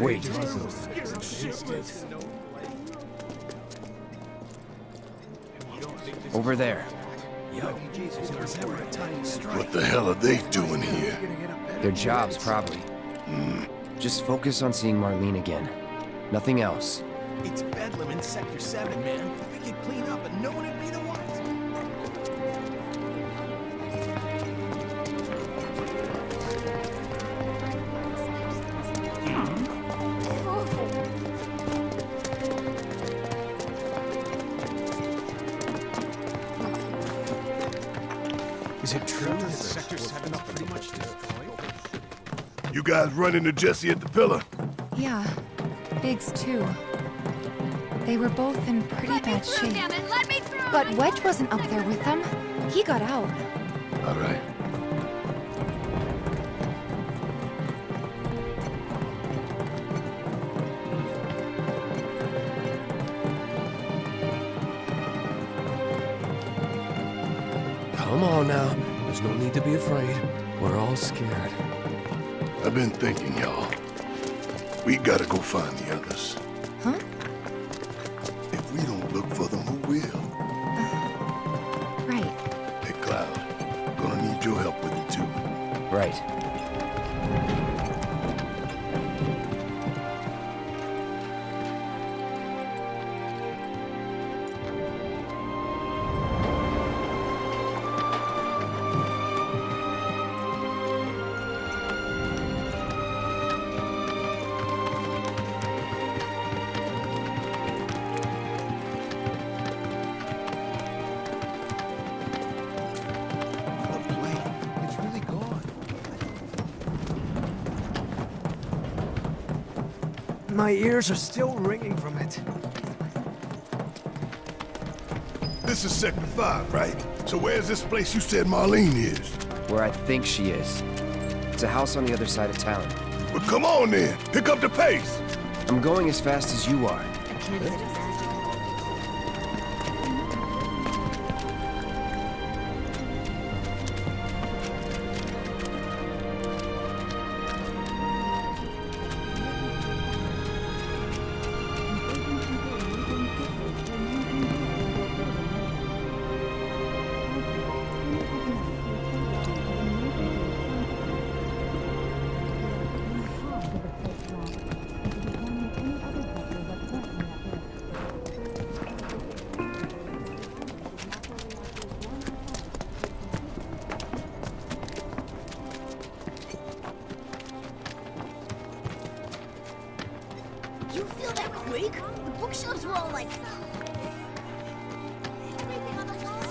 Wait. Over there. What the hell are they doing here? Their jobs, probably. Just focus on seeing Marlene again. Nothing else. It's Bedlam in Sector 7, man. We could clean up and no one would be the wiser. Is it true that Sector 7 is pretty much destroyed? You guys run into Jesse at the pillar? Yeah, Biggs too. They were both in pretty bad shape. Let me through! But Wedge wasn't up there with them. He got out. All right. Come on now. There's no need to be afraid. We're all scared. I've been thinking, y'all. We gotta go find the others. Huh? If we don't look for them, who will? Right. Hey, Cloud. Gonna need your help with it, too. Right. The plane, it's really gone. My ears are still ringing from it. This is Sector 5, right? So where's this place you said Marlene is? Where I think she is. It's a house on the other side of town. Well, come on then. Pick up the pace. I'm going as fast as you are. You feel that quake? The bookshelves were all like... Everything on the wall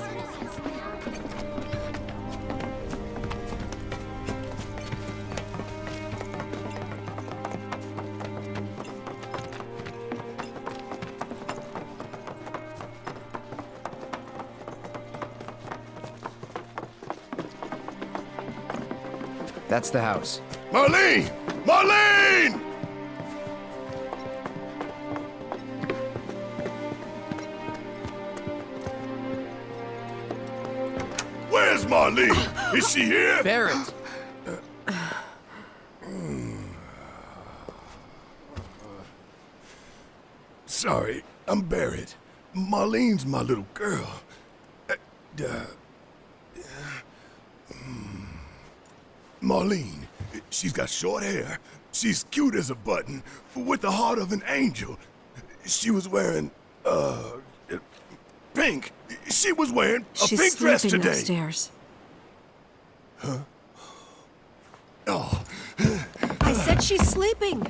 That's the house. Marlene! Marlene! Where's Marlene? Is she here? Barrett! Sorry, I'm Barrett. Marlene's my little girl. Marlene, she's got short hair. She's cute as a button, with the heart of an angel. She was wearing, pink. She was wearing a pink dress sleeping today. upstairs. Oh, I said she's sleeping.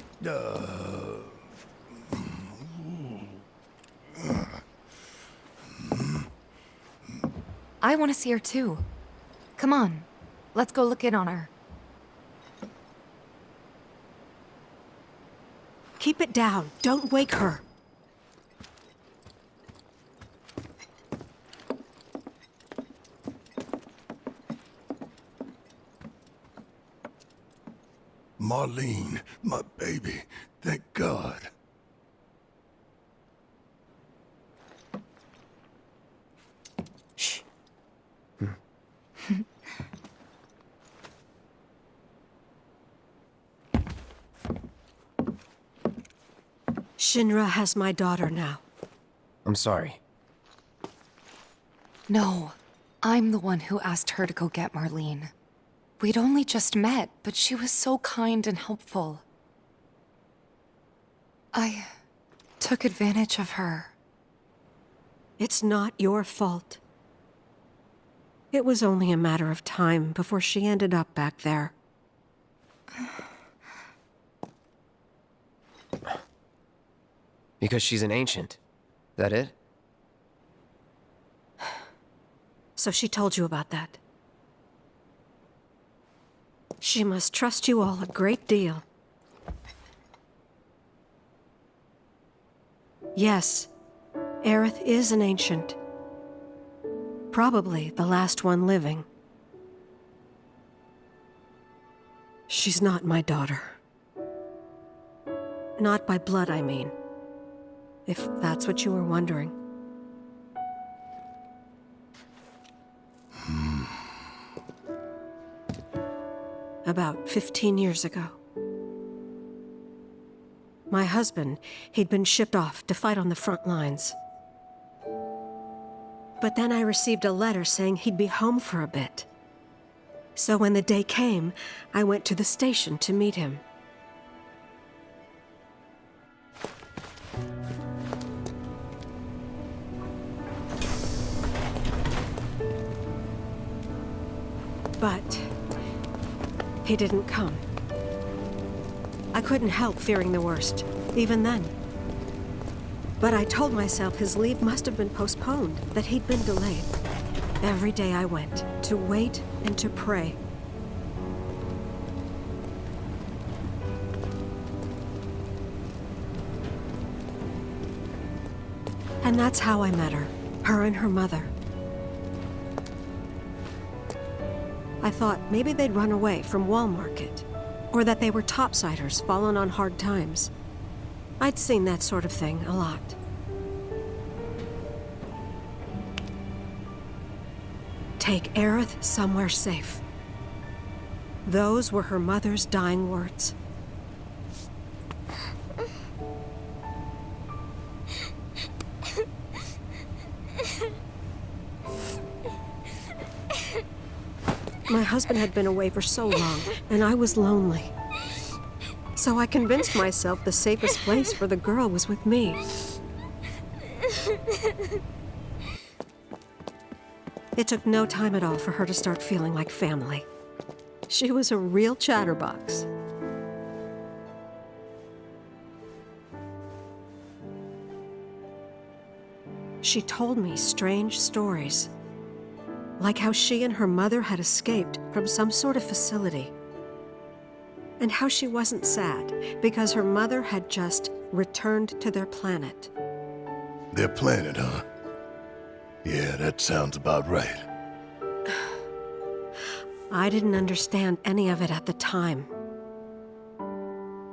I want to see her too. Come on. Let's go look in on her. Keep it down. Don't wake her. Marlene, my baby. Thank God. Shh. Shinra has my daughter now. I'm sorry. No, I'm the one who asked her to go get Marlene. We'd only just met, but she was so kind and helpful. I took advantage of her. It's not your fault. It was only a matter of time before she ended up back there. Because she's an ancient. That it? So she told you about that. She must trust you all a great deal. Yes, Aerith is an ancient. Probably the last one living. She's not my daughter. Not by blood, I mean. If that's what you were wondering. About 15 years ago. My husband, he'd been shipped off to fight on the front lines. But then I received a letter saying he'd be home for a bit. So when the day came, I went to the station to meet him. But he didn't come. I couldn't help fearing the worst, even then. But I told myself his leave must have been postponed, that he'd been delayed. Every day I went, to wait and to pray. And that's how I met her and her mother. I thought maybe they'd run away from Wall Market, or that they were topsiders fallen on hard times. I'd seen that sort of thing a lot. Take Aerith somewhere safe. Those were her mother's dying words. My husband had been away for so long, and I was lonely. So I convinced myself the safest place for the girl was with me. It took no time at all for her to start feeling like family. She was a real chatterbox. She told me strange stories. Like how she and her mother had escaped from some sort of facility. And how she wasn't sad because her mother had just returned to their planet. Their planet, huh? Yeah, that sounds about right. I didn't understand any of it at the time.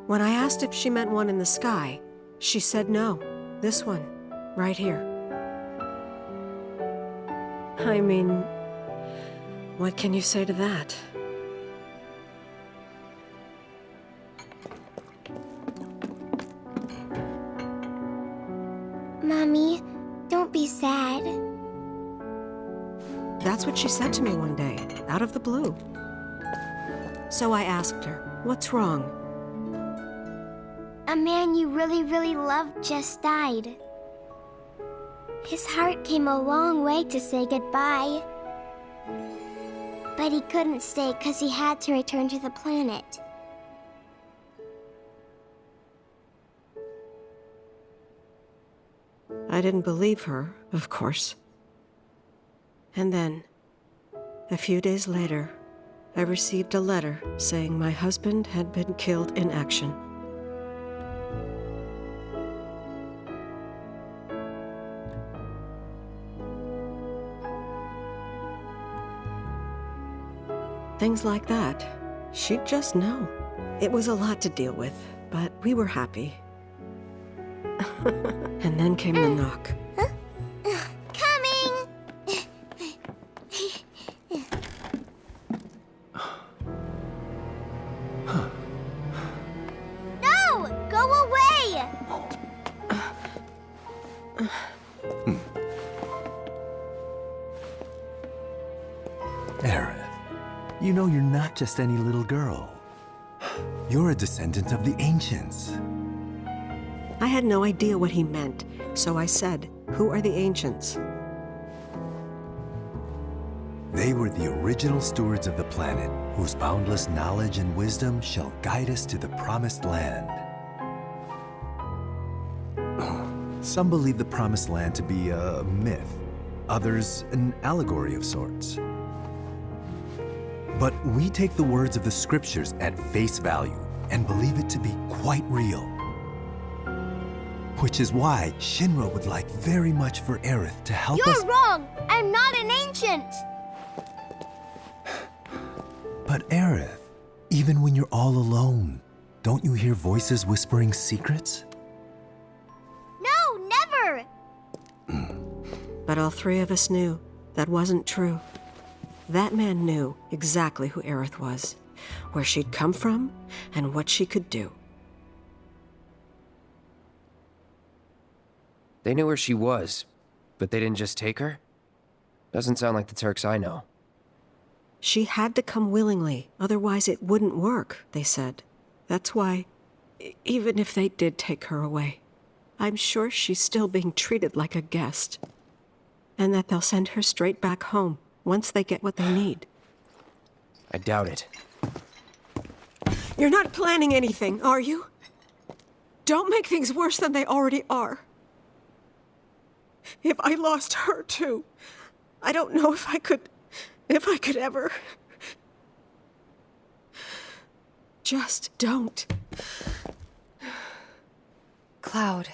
When I asked if she meant one in the sky, she said no. This one, right here. I mean, what can you say to that? Mommy, don't be sad. That's what she said to me one day, out of the blue. So I asked her, what's wrong? A man you really, really loved just died. His heart came a long way to say goodbye. But he couldn't stay because he had to return to the planet. I didn't believe her, of course. And then, a few days later, I received a letter saying my husband had been killed in action. Things like that, she'd just know. It was a lot to deal with, but we were happy. And then came the knock. Coming! No! Go away! You know you're not just any little girl. You're a descendant of the ancients. I had no idea what he meant, so I said, "Who are the ancients?" They were the original stewards of the planet, whose boundless knowledge and wisdom shall guide us to the promised land. Some believe the promised land to be a myth, others an allegory of sorts. But we take the words of the scriptures at face value and believe it to be quite real. Which is why Shinra would like very much for Aerith to help us. You're wrong! I'm not an ancient! But Aerith, even when you're all alone, don't you hear voices whispering secrets? No, never! But all three of us knew that wasn't true. That man knew exactly who Aerith was, where she'd come from, and what she could do. They knew where she was, but they didn't just take her? Doesn't sound like the Turks I know. She had to come willingly, otherwise it wouldn't work, they said. That's why, even if they did take her away, I'm sure she's still being treated like a guest. And that they'll send her straight back home once they get what they need. I doubt it. You're not planning anything, are you? Don't make things worse than they already are. If I lost her too, I don't know if I could ever. Just don't. Cloud,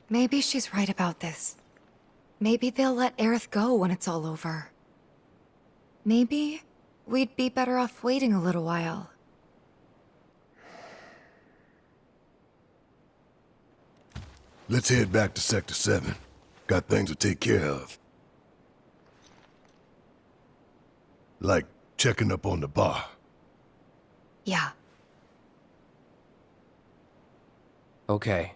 maybe she's right about this. Maybe they'll let Aerith go when it's all over. Maybe we'd be better off waiting a little while. Let's head back to Sector 7. Got things to take care of. Like checking up on the bar. Yeah. Okay.